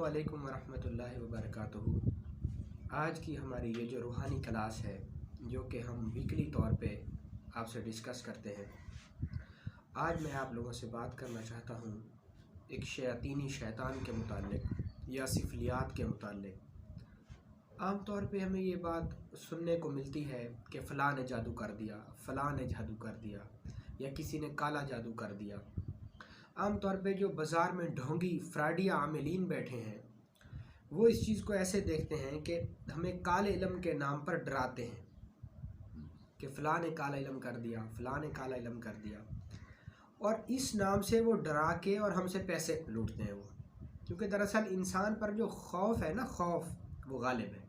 अस्सलामुअलैकुम वरहमतुल्लाहि वबरकातुहू। आज की हमारी ये जो रूहानी क्लास है, जो कि हम वीकली तौर पे आपसे डिस्कस करते हैं, आज मैं आप लोगों से बात करना चाहता हूँ एक शैतानी शैतान के मुताल्लिक़ या सिफलियात के मुताल्लिक़। आम तौर पे हमें ये बात सुनने को मिलती है कि फ़लाँ ने जादू कर दिया, फ़लाँ ने जादू कर दिया, या किसी ने काला जादू कर दिया। आम तौर पे जो बाज़ार में ढोंगी फ्राडिया आमिलीन बैठे हैं, वो इस चीज़ को ऐसे देखते हैं कि हमें काले इल्म के नाम पर डराते हैं कि फ़लाँ ने काला इल्म कर दिया, फ़लाँ ने काला इल्म कर दिया, और इस नाम से वो डरा के और हमसे पैसे लूटते हैं वो। क्योंकि दरअसल इंसान पर जो खौफ है ना, खौफ वो गालिब है,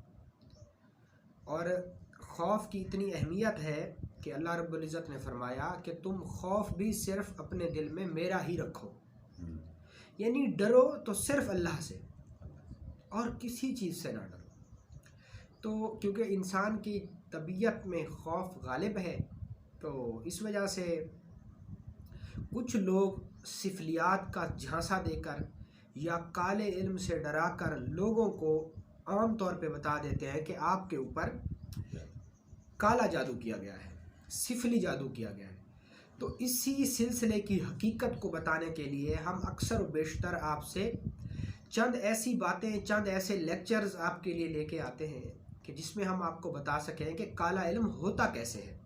और खौफ की इतनी अहमियत है कि अल्लाह रब्बुल इज़्ज़त ने फरमाया कि तुम खौफ भी सिर्फ़ अपने दिल में मेरा ही रखो, यानी डरो तो सिर्फ़ अल्लाह से और किसी चीज़ से ना डरो। तो क्योंकि इंसान की तबीयत में खौफ गालिब है, तो इस वजह से कुछ लोग सिफलियात का झांसा देकर या काले इल्म से डराकर लोगों को आम तौर पे बता देते हैं कि आपके ऊपर काला जादू किया गया है, सिफली जादू किया गया है। तो इसी सिलसिले की हकीकत को बताने के लिए हम अक्सर व बेशतर आपसे चंद ऐसी बातें, चंद ऐसे लेक्चर्स आपके लिए लेके आते हैं कि जिसमें हम आपको बता सकें कि काला इल्म होता कैसे है।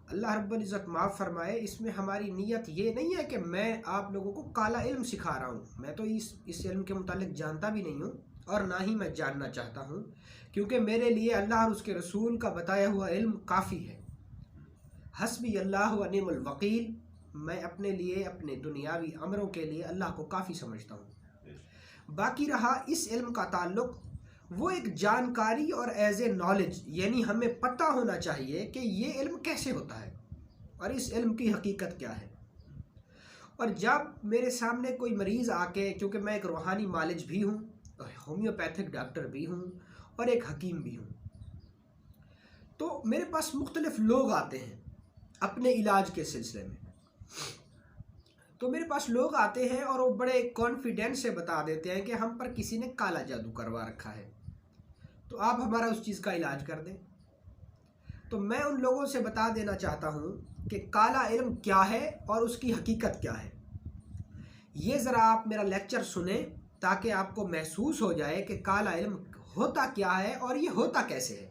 अल्लाह रब्बुल इज़्ज़त माफ़ फरमाए, इसमें हमारी नीयत ये नहीं है कि मैं आप लोगों को काला इल्म सिखा रहा हूँ। मैं तो इस इल्म के मुतालिक जानता भी नहीं हूँ और ना ही मैं जानना चाहता हूँ, क्योंकि मेरे लिए अल्लाह और उसके रसूल का बताया हुआ इल्म काफ़ी है। हस्बी अल्लाह व निअमल वकील, मैं अपने लिए, अपने दुनियावी अमरों के लिए अल्लाह को काफ़ी समझता हूँ। बाकी रहा इस इल्म का ताल्लुक़, वो एक जानकारी और एज ए नॉलेज, यानी हमें पता होना चाहिए कि ये इल्म कैसे होता है और इस इल्म की हकीकत क्या है। और जब मेरे सामने कोई मरीज़ आके, क्योंकि मैं एक रूहानी मालिज भी हूँ, होम्योपैथिक डॉक्टर भी हूँ और एक हकीम भी हूँ, तो मेरे पास मुख्तलिफ़ लोग आते हैं अपने इलाज के सिलसिले में। तो मेरे पास लोग आते हैं और वो बड़े कॉन्फिडेंस से बता देते हैं कि हम पर किसी ने काला जादू करवा रखा है, तो आप हमारा उस चीज़ का इलाज कर दें। तो मैं उन लोगों से बता देना चाहता हूँ कि काला इल्म क्या है और उसकी हकीकत क्या है। ये ज़रा आप मेरा लेक्चर सुने ताकि आपको महसूस हो जाए कि काला इल्म होता क्या है और ये होता कैसे है।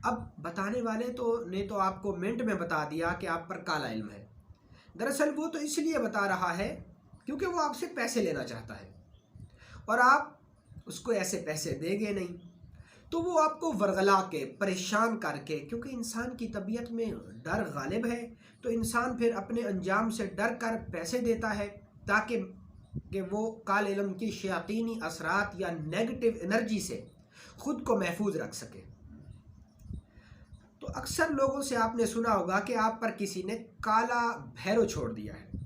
अब बताने वाले ने तो आपको मिनट में बता दिया कि आप पर काला इल्म है। दरअसल वो तो इसलिए बता रहा है क्योंकि वो आपसे पैसे लेना चाहता है और आप उसको ऐसे पैसे देंगे नहीं, तो वो आपको वर्गला के, परेशान करके, क्योंकि इंसान की तबीयत में डर गालिब है, तो इंसान फिर अपने अंजाम से डर कर पैसे देता है ताकि वो काले इल्म की शयातीनी असरात या नेगेटिव एनर्जी से ख़ुद को महफूज रख सके। तो अक्सर लोगों से आपने सुना होगा कि आप पर किसी ने काला भैरव छोड़ दिया है।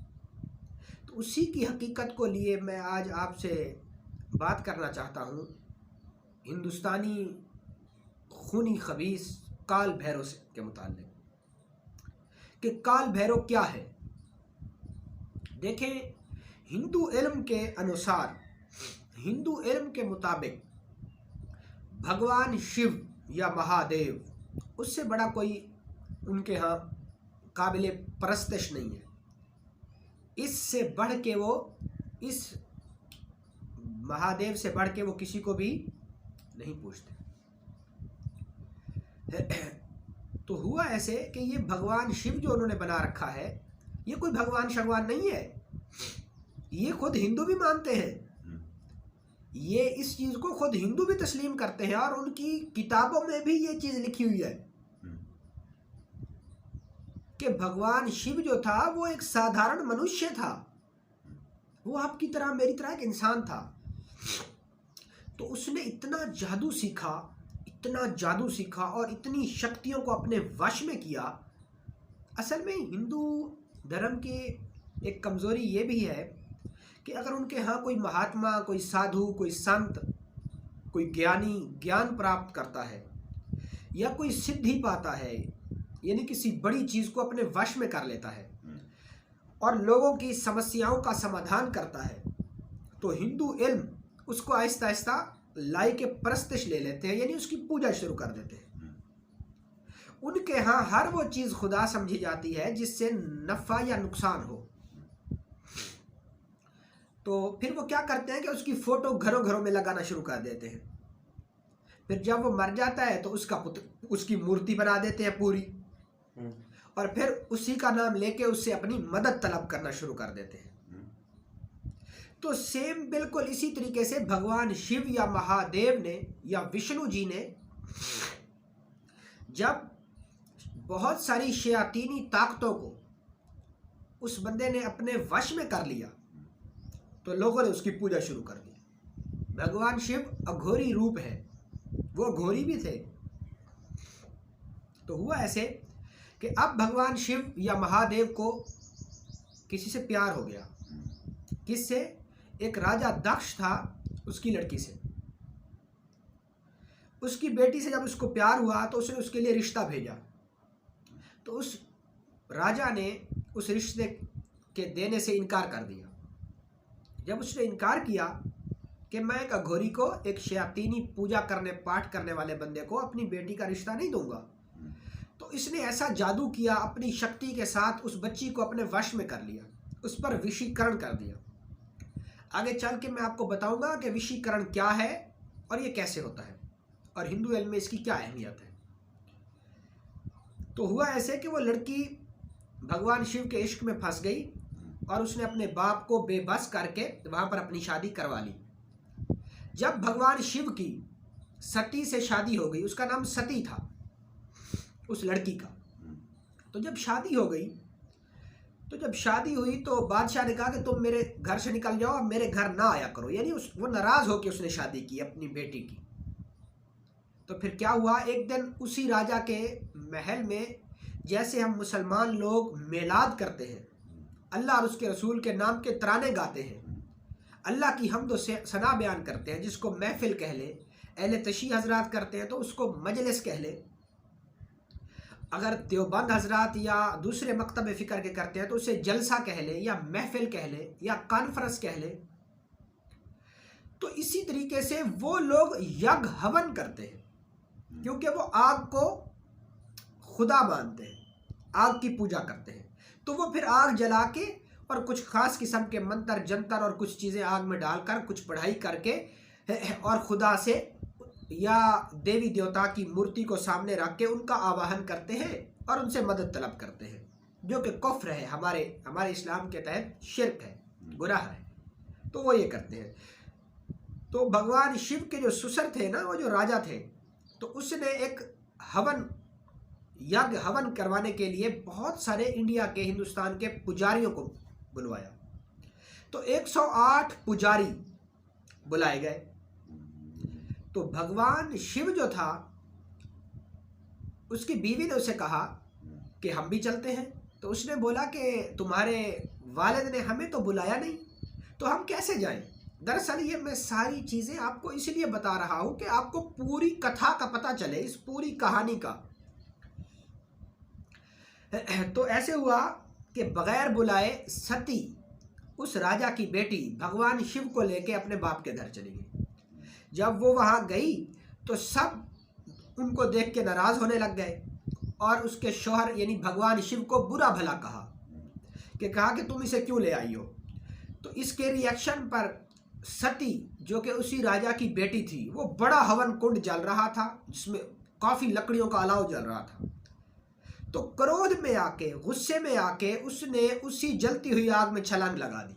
तो उसी की हकीकत को लिए मैं आज आपसे बात करना चाहता हूँ हिंदुस्तानी खूनी खबीस काल भैरव के मुताल्लिक़ कि काल भैरव क्या है। देखें, हिंदू इल्म के अनुसार, हिंदू इल्म के मुताबिक भगवान शिव या महादेव, उससे बड़ा कोई उनके यहाँ काबिल परस्तिश नहीं है। इससे बढ़ के वो, इस महादेव से बढ़ के वो किसी को भी नहीं पूछते। तो हुआ ऐसे कि ये भगवान शिव जो उन्होंने बना रखा है, ये कोई भगवान शगवान नहीं है, ये खुद हिंदू भी मानते हैं। ये इस चीज़ को खुद हिंदू भी तस्लीम करते हैं और उनकी किताबों में भी ये चीज़ लिखी हुई है कि भगवान शिव जो था वो एक साधारण मनुष्य था, वो आपकी तरह, मेरी तरह एक इंसान था। तो उसने इतना जादू सीखा, इतना जादू सीखा और इतनी शक्तियों को अपने वश में किया। असल में हिंदू धर्म की एक कमज़ोरी ये भी है कि अगर उनके यहाँ कोई महात्मा, कोई साधु, कोई संत, कोई ज्ञानी ज्ञान प्राप्त करता है या कोई सिद्धि पाता है, यानी किसी बड़ी चीज़ को अपने वश में कर लेता है और लोगों की समस्याओं का समाधान करता है, तो हिंदू इल्म उसको आहिस्ता आहिस्ता लाई के परस्तिश ले लेते हैं, यानी उसकी पूजा शुरू कर देते हैं। उनके यहाँ हर वो चीज़ खुदा समझी जाती है जिससे नफ़ा या नुकसान हो। तो फिर वो क्या करते हैं कि उसकी फ़ोटो घरों घरों में लगाना शुरू कर देते हैं। फिर जब वो मर जाता है तो उसकी मूर्ति बना देते हैं पूरी, और फिर उसी का नाम लेके उससे अपनी मदद तलब करना शुरू कर देते हैं। तो सेम बिल्कुल इसी तरीके से भगवान शिव या महादेव ने या विष्णु जी ने जब बहुत सारी शयातीनी ताकतों को उस बंदे ने अपने वश में कर लिया तो लोगों ने उसकी पूजा शुरू कर दी। भगवान शिव अघोरी रूप है, वो अघोरी भी थे। तो हुआ ऐसे कि अब भगवान शिव या महादेव को किसी से प्यार हो गया। किससे? एक राजा दक्ष था, उसकी लड़की से। उसकी बेटी से जब उसको प्यार हुआ तो उसने उसके लिए रिश्ता भेजा। तो उस राजा ने उस रिश्ते के देने से इनकार कर दिया। जब उसने इनकार किया कि मैं एक अघोरी को, एक शयातीनी पूजा करने पाठ करने वाले बंदे को अपनी बेटी का रिश्ता नहीं दूंगा, तो इसने ऐसा जादू किया, अपनी शक्ति के साथ उस बच्ची को अपने वश में कर लिया, उस पर विशीकरण कर दिया। आगे चल के मैं आपको बताऊंगा कि विशीकरण क्या है और ये कैसे होता है और हिंदू इल्म में इसकी क्या अहमियत है। तो हुआ ऐसे कि वो लड़की भगवान शिव के इश्क में फंस गई और उसने अपने बाप को बेबस करके वहां पर अपनी शादी करवा ली। जब भगवान शिव की सती से शादी हो गई, उसका नाम सती था उस लड़की का। तो जब शादी हो गई, तो जब शादी हुई तो बादशाह ने कहा कि तुम मेरे घर से निकल जाओ, अब मेरे घर ना आया करो। यानी वो नाराज होकर उसने शादी की अपनी बेटी की। तो फिर क्या हुआ, एक दिन उसी राजा के महल में जैसे हम मुसलमान लोग मेलाद करते हैं, अल्लाह और उसके रसूल के नाम के तराने गाते हैं, अल्लाह की हम्द सना बयान करते हैं, जिसको महफिल कह ले, अहले तशी हजरात करते हैं तो उसको मजलिस कह ले, अगर देवबंद हजरात या दूसरे मकतब फ़िक्र के करते हैं तो उसे जलसा कह ले या महफिल कह ले या कॉन्फ्रेंस कह ले। तो इसी तरीके से वो लोग यज्ञ हवन करते हैं, क्योंकि वो आग को खुदा मानते हैं, आग की पूजा करते हैं। तो वो फिर आग जला के और कुछ खास किस्म के मंत्र जंतर और कुछ चीज़ें आग में डालकर कुछ पढ़ाई करके और खुदा से या देवी देवता की मूर्ति को सामने रख के उनका आवाहन करते हैं और उनसे मदद तलब करते हैं, जो कि कुफ्र है, हमारे इस्लाम के तहत शिर्क है, गुनाह है। तो वो ये करते हैं। तो भगवान शिव के जो ससुर थे ना, वो जो राजा थे, तो उसने एक यज्ञ हवन करवाने के लिए बहुत सारे इंडिया के, हिंदुस्तान के पुजारियों को बुलवाया। तो 108 पुजारी बुलाए गए। तो भगवान शिव जो था, उसकी बीवी ने उसे कहा कि हम भी चलते हैं। तो उसने बोला कि तुम्हारे वालिद ने हमें तो बुलाया नहीं, तो हम कैसे जाएं। दरअसल ये मैं सारी चीज़ें आपको इसलिए बता रहा हूँ कि आपको पूरी कथा का पता चले, इस पूरी कहानी का। तो ऐसे हुआ कि बगैर बुलाए सती, उस राजा की बेटी, भगवान शिव को लेके अपने बाप के घर चली गई। जब वो वहाँ गई तो सब उनको देख के नाराज़ होने लग गए और उसके शौहर यानी भगवान शिव को बुरा भला कहा कि तुम इसे क्यों ले आई हो। तो इसके रिएक्शन पर सती, जो कि उसी राजा की बेटी थी, वो बड़ा हवन कुंड जल रहा था जिसमें काफ़ी लकड़ियों का अलाव जल रहा था। तो क्रोध में आके, गुस्से में आके उसने उसी जलती हुई आग में छलांग लगा दी।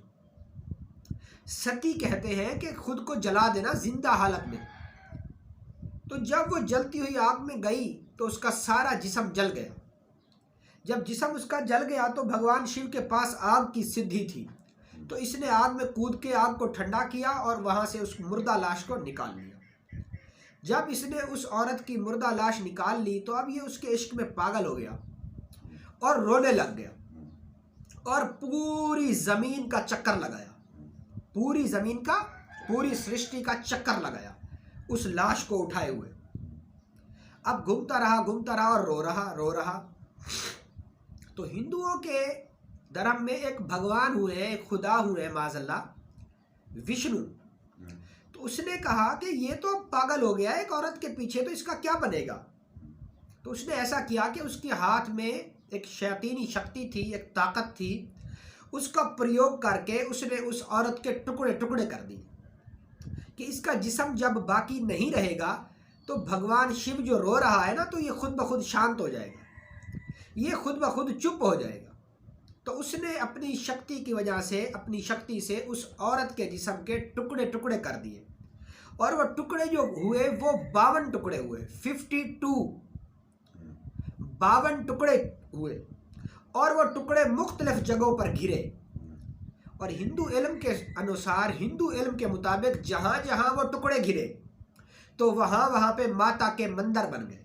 सती कहते हैं कि खुद को जला देना जिंदा हालत में। तो जब वो जलती हुई आग में गई तो उसका सारा जिस्म जल गया। जब जिस्म उसका जल गया तो भगवान शिव के पास आग की सिद्धि थी, तो इसने आग में कूद के आग को ठंडा किया और वहां से उस मुर्दा लाश को निकाल लिया। जब इसने उस औरत की मुर्दा लाश निकाल ली तो अब ये उसके इश्क में पागल हो गया और रोने लग गया और पूरी ज़मीन का चक्कर लगाया, पूरी ज़मीन का, पूरी सृष्टि का चक्कर लगाया उस लाश को उठाए हुए। अब घूमता रहा और रो रहा। तो हिंदुओं के धर्म में एक भगवान हुए हैं, एक खुदा हुए हैं माज़अल्लाह, विष्णु। तो उसने कहा कि ये तो पागल हो गया एक औरत के पीछे, तो इसका क्या बनेगा। तो उसने ऐसा किया कि उसके हाथ में एक शैतानी शक्ति थी, एक ताकत थी, उसका प्रयोग करके उसने उस औरत के टुकड़े टुकड़े कर दिए कि इसका जिस्म जब बाकी नहीं रहेगा तो भगवान शिव जो रो रहा है ना, तो ये खुद ब खुद शांत हो जाएगा, ये खुद ब खुद चुप हो जाएगा। तो उसने अपनी शक्ति की वजह से, अपनी शक्ति से उस औरत के जिस्म के टुकड़े टुकड़े कर दिए, और वो टुकड़े जो हुए वो 52 टुकड़े हुए, 52 टुकड़े हुए, और वो टुकड़े मुख्तलिफ जगहों पर घिरे। और हिंदू इल्म के अनुसार, हिंदू इल्म के मुताबिक जहाँ जहाँ वो टुकड़े घिरे तो वहाँ वहाँ पे माता के मंदिर बन गए,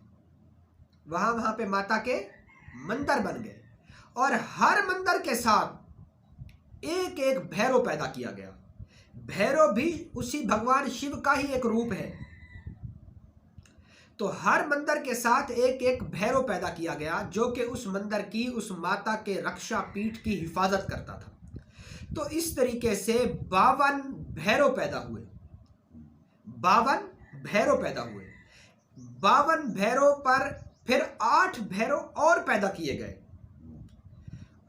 वहाँ वहाँ पे माता के मंदिर बन गए। और हर मंदिर के साथ एक एक भैरव पैदा किया गया। भैरव भी उसी भगवान शिव का ही एक रूप है। तो हर मंदिर के साथ एक एक भैरव पैदा किया गया जो कि उस मंदिर की, उस माता के रक्षा पीठ की हिफाजत करता था। तो इस तरीके से 52 भैरव पैदा हुए, 52 भैरव पैदा हुए। 52 भैरव पर फिर 8 भैरव और पैदा किए गए।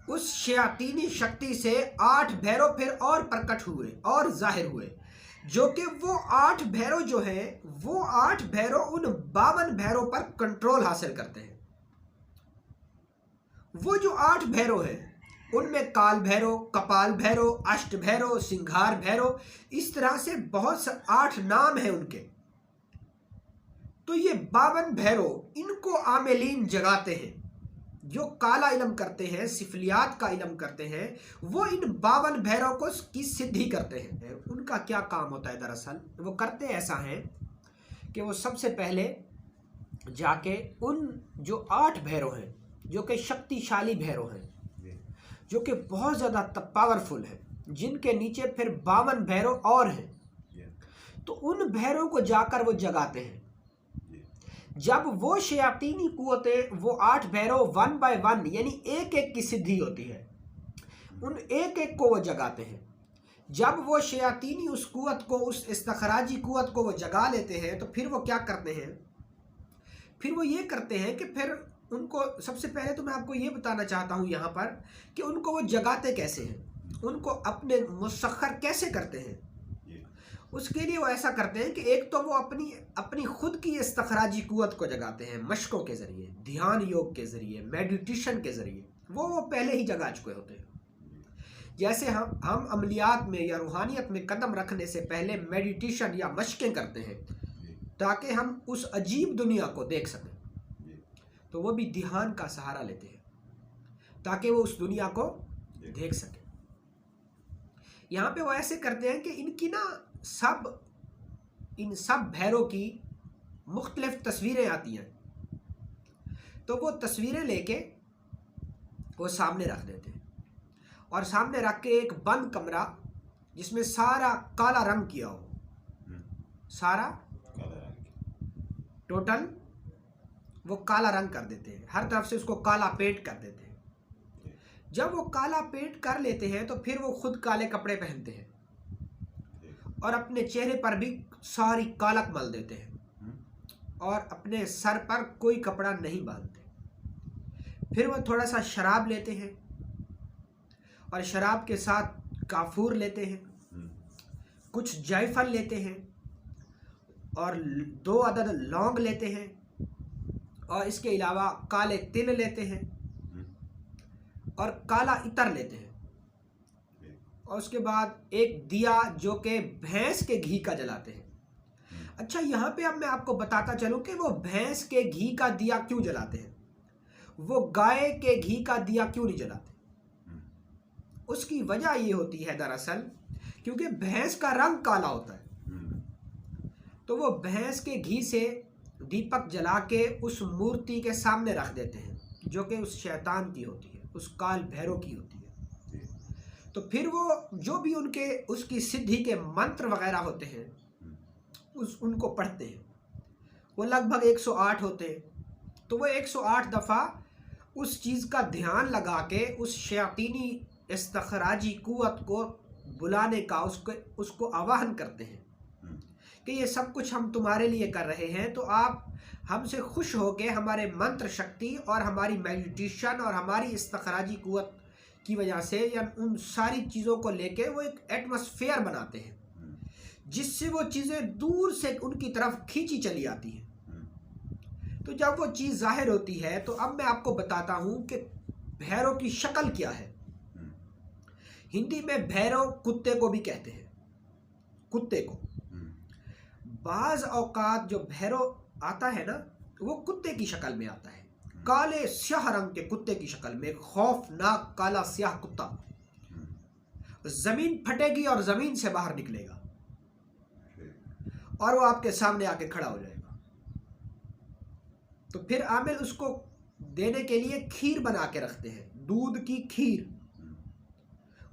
उस शयातीनी शक्ति से 8 भैरव फिर और प्रकट हुए और जाहिर हुए, जो कि वो 8 भैरव जो हैं, वो 8 भैरव उन 52 भैरव पर कंट्रोल हासिल करते हैं। वो जो 8 भैरव हैं उनमें काल भैरव, कपाल भैरव, अष्ट भैरव, सिंघार भैरव, इस तरह से बहुत से 8 नाम हैं उनके। तो ये 52 भैरव, इनको आमेलीन जगाते हैं, जो काला इल्म करते हैं, सिफलियात का इल्म करते हैं, वो इन 52 भैरव को की सिद्धि करते हैं। उनका क्या काम होता है, दरअसल वो करते ऐसा है कि वो सबसे पहले जाके उन जो 8 भैरव हैं, जो कि शक्तिशाली भैरव हैं, जो कि बहुत ज़्यादा पावरफुल है, जिनके नीचे फिर 52 भैरव और हैं, तो उन भैरव को जाकर वो जगाते हैं। जब वो शयातीनी कुव्वतें, वो 8 भैरव 1 बाय 1 यानी एक एक की सिद्धि होती है, उन एक एक को वो जगाते हैं। जब वो शयातीनी उस कुव्वत को, उस इस्तखराजी कुव्वत को वो जगा लेते हैं, तो फिर वो क्या करते हैं, फिर वो ये करते हैं कि फिर उनको, सबसे पहले तो मैं आपको ये बताना चाहता हूँ यहाँ पर कि उनको वो जगाते कैसे हैं, उनको अपने मुसख्खर कैसे करते हैं। उसके लिए वो ऐसा करते हैं कि एक तो वो अपनी खुद की इस्तखराजी कुव्वत को जगाते हैं मशकों के ज़रिए, ध्यान योग के ज़रिए, मेडिटेशन के ज़रिए, वो पहले ही जगा चुके होते हैं। जैसे हम अमलियात में या रूहानियत में कदम रखने से पहले मेडिटेशन या मशकें करते हैं ताकि हम उस अजीब दुनिया को देख सकें, तो वो भी ध्यान का सहारा लेते हैं ताकि वो उस दुनिया को देख सकें। यहाँ पे वो ऐसे करते हैं कि इन सब भैरव की मुख्तलिफ तस्वीरें आती हैं, तो वो तस्वीरें लेके वो सामने रख देते हैं, और सामने रख के एक बंद कमरा जिसमें सारा काला रंग किया हो, सारा टोटल वो काला रंग कर देते हैं, हर तरफ से उसको काला पेंट कर देते हैं। जब वो काला पेंट कर लेते हैं तो फिर वो खुद काले कपड़े पहनते हैं और अपने चेहरे पर भी सारी कालक मल देते हैं और अपने सर पर कोई कपड़ा नहीं बांधते। फिर वो थोड़ा सा शराब लेते हैं और शराब के साथ काफूर लेते हैं, कुछ जायफल लेते हैं और 2 अदद लौंग लेते हैं, और इसके अलावा काले तिल लेते हैं और काला इतर लेते हैं, और उसके बाद एक दिया जो कि भैंस के घी का जलाते हैं। अच्छा, यहाँ पे अब मैं आपको बताता चलूँ कि वो भैंस के घी का दिया क्यों जलाते हैं, वो गाय के घी का दिया क्यों नहीं जलाते। उसकी वजह ये होती है दरअसल क्योंकि भैंस का रंग काला होता है, तो वो भैंस के घी से दीपक जला के उस मूर्ति के सामने रख देते हैं जो कि उस शैतान की होती है, उस काल भैरव की होती है। तो फिर वो जो भी उसकी सिद्धि के मंत्र वगैरह होते हैं उनको पढ़ते हैं। वो लगभग 108 होते हैं, तो वो 108 दफ़ा उस चीज़ का ध्यान लगा के उस शयातीनी इस्तखराजी कुव्वत को बुलाने का, उसको आह्वान करते हैं कि ये सब कुछ हम तुम्हारे लिए कर रहे हैं, तो आप हमसे खुश होकर हमारे मंत्र शक्ति और हमारी मेडिटेशन और हमारी इस्तखराजी कुव्वत की वजह से या उन सारी चीज़ों को लेके वो एक एटमॉस्फेयर बनाते हैं जिससे वो चीज़ें दूर से उनकी तरफ खींची चली आती हैं। तो जब वो चीज़ जाहिर होती है तो अब मैं आपको बताता हूँ कि भैरव की शक्ल क्या है। हिंदी में भैरव कुत्ते को भी कहते हैं, कुत्ते को। बाज़ औकात जो भैरव आता है ना, वो कुत्ते की शक्ल में आता है, काले स्याह रंग के कुत्ते की शक्ल में, खौफनाक काला स्याह कुत्ता। जमीन फटेगी और जमीन से बाहर निकलेगा और वो आपके सामने आके खड़ा हो जाएगा। तो फिर आमिल उसको देने के लिए खीर बना के रखते हैं, दूध की खीर।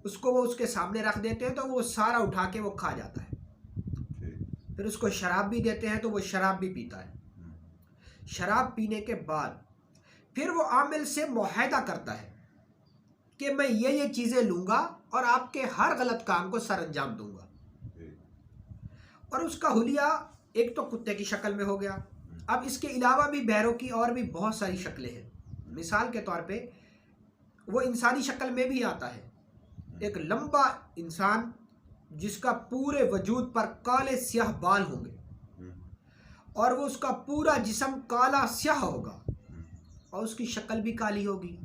उसको वो उसके सामने रख देते हैं तो वो सारा उठा के वो खा जाता है। फिर उसको शराब भी देते हैं तो वो शराब भी पीता है। शराब पीने के बाद फिर वो आमिल से मुआहदा करता है कि मैं ये चीज़ें लूँगा और आपके हर गलत काम को सर अंजाम दूंगा। और उसका हुलिया एक तो कुत्ते की शक्ल में हो गया। अब इसके अलावा भी भैरव की और भी बहुत सारी शक्लें हैं। मिसाल के तौर पे वो इंसानी शक्ल में भी आता है, एक लंबा इंसान जिसका पूरे वजूद पर काले स्याह बाल होंगे और वो उसका पूरा जिस्म काला स्याह होगा और उसकी शक्ल भी काली होगी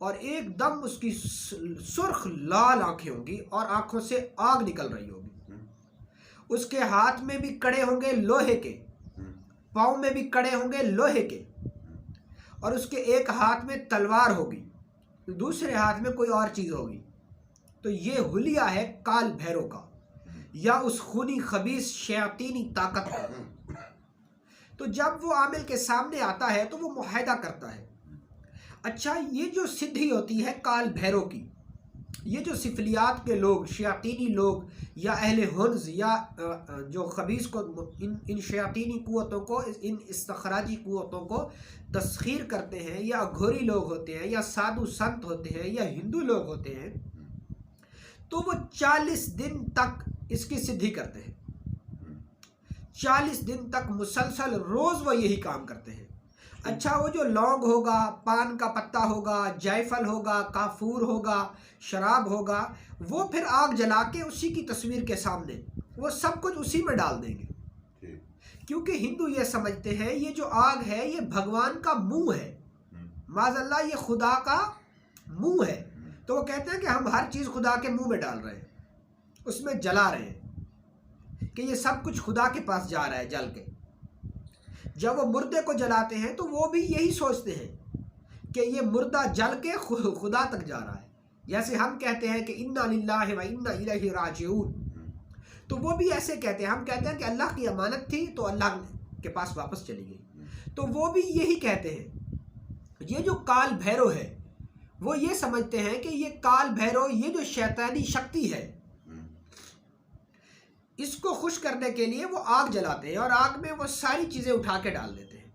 और एकदम उसकी सुर्ख लाल आंखें होंगी और आंखों से आग निकल रही होगी। उसके हाथ में भी कड़े होंगे लोहे के, पाँव में भी कड़े होंगे लोहे के और उसके एक हाथ में तलवार होगी, दूसरे हाथ में कोई और चीज़ होगी। तो ये हुलिया है काल भैरव का या उस खूनी खबीस शयातीनी ताकत का। तो जब वो आमिल के सामने आता है तो वो मुआहदा करता है। अच्छा, ये जो सिद्धि होती है काल भैरव की, ये जो सिफलियात के लोग, शयातीनी लोग या अहले हुन्ज़ या जो खबीस को इन शयातीनी कुव्वतों को, इन इस्तखराजी कुव्वतों को तस्खीर करते हैं, या अघोरी लोग होते हैं या साधु संत होते हैं या हिंदू लोग होते हैं, तो वो 40 दिन तक इसकी सिद्धि करते हैं। 40 दिन तक मुसलसल रोज़ वो यही काम करते हैं। अच्छा, वो जो लौंग होगा, पान का पत्ता होगा, जायफल होगा, काफूर होगा, शराब होगा, वो फिर आग जला के उसी की तस्वीर के सामने वो सब कुछ उसी में डाल देंगे। क्योंकि हिंदू ये समझते हैं ये जो आग है ये भगवान का मुंह है, माज़अल्लाह ये खुदा का मुंह है। तो वो कहते हैं कि हम हर चीज़ खुदा के मुंह में डाल रहे हैं, उसमें जला रहे हैं कि ये सब कुछ खुदा के पास जा रहा है जल के। जब वो मुर्दे को जलाते हैं तो वो भी यही सोचते हैं कि ये मुर्दा जल के खुदा तक जा रहा है। जैसे हम कहते हैं कि इन्ना लिल्लाहि व इन्ना इलैहि राजिऊन, तो वो भी ऐसे कहते हैं। हम कहते हैं कि अल्लाह की अमानत थी तो अल्लाह के पास वापस चली गई, तो वो भी यही कहते हैं। ये जो काल भैरव है वो ये समझते हैं कि ये काल भैरव, ये जो शैतानी शक्ति है, इसको खुश करने के लिए वो आग जलाते हैं और आग में वो सारी चीज़ें उठा के डाल देते हैं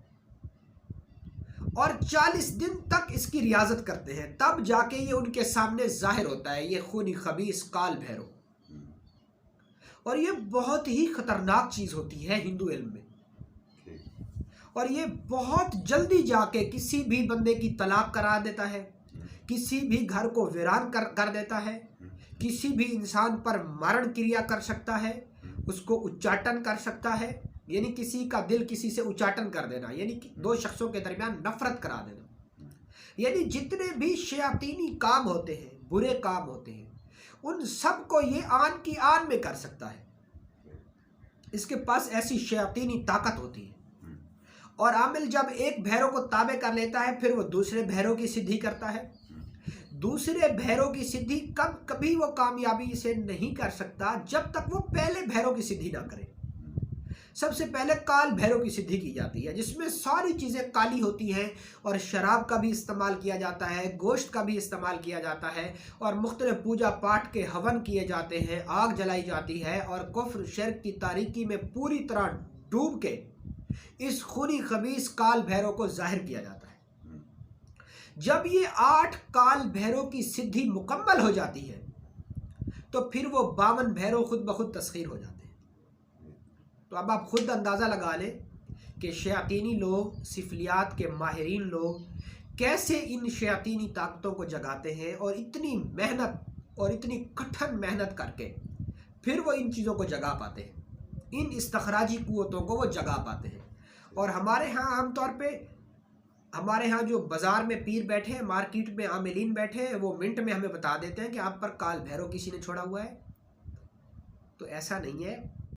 और 40 दिन तक इसकी रियाजत करते हैं, तब जाके ये उनके सामने जाहिर होता है, ये खूनी खबीस काल भैरव। और ये बहुत ही खतरनाक चीज़ होती है हिंदू इल्म में, और ये बहुत जल्दी जाके किसी भी बंदे की तलाक करा देता है, किसी भी घर को वीरान कर देता है, किसी भी इंसान पर मरण क्रिया कर सकता है, उसको उच्चाटन कर सकता है, यानी किसी का दिल किसी से उच्चाटन कर देना, यानी कि दो शख्सों के दरमियान नफरत करा देना, यानी जितने भी शयातीनी काम होते हैं, बुरे काम होते हैं, उन सब को ये आन की आन में कर सकता है। इसके पास ऐसी शयातीनी ताकत होती है। और आमिल जब एक भैरव को ताबे कर लेता है फिर वो दूसरे भैरव की सिद्धि करता है। दूसरे भैरव की सिद्धि कभी वो कामयाबी से नहीं कर सकता जब तक वो पहले भैरव की सिद्धि ना करे। सबसे पहले काल भैरव की सिद्धि की जाती है, जिसमें सारी चीज़ें काली होती हैं और शराब का भी इस्तेमाल किया जाता है, गोश्त का भी इस्तेमाल किया जाता है और मुख्तलिफ पूजा पाठ के हवन किए जाते हैं, आग जलाई जाती है और कुफ्र शिर्क की तारीकी में पूरी तरह डूब के इस खूनी खबीस काल भैरव को जाहिर किया जाता है। जब ये 8 काल भैरव की सिद्धि मुकम्मल हो जाती है तो फिर वो 52 भैरव खुद ब खुद तस्खीर हो जाते हैं। तो अब आप खुद अंदाज़ा लगा लें कि शयातीनी लोग, सिफलियात के माहिरीन लोग कैसे इन शयातीनी ताकतों को जगाते हैं, और इतनी मेहनत और इतनी कठिन मेहनत करके फिर वो इन चीज़ों को जगा पाते हैं, इन इस्तखराजी कुव्वतों को वो जगा पाते हैं। और हमारे यहाँ आमतौर पे, हमारे यहाँ जो बाज़ार में पीर बैठे हैं, मार्केट में आमिलीन बैठे हैं, वो मिनट में हमें बता देते हैं कि आप पर काल भैरव किसी ने छोड़ा हुआ है। तो ऐसा नहीं है।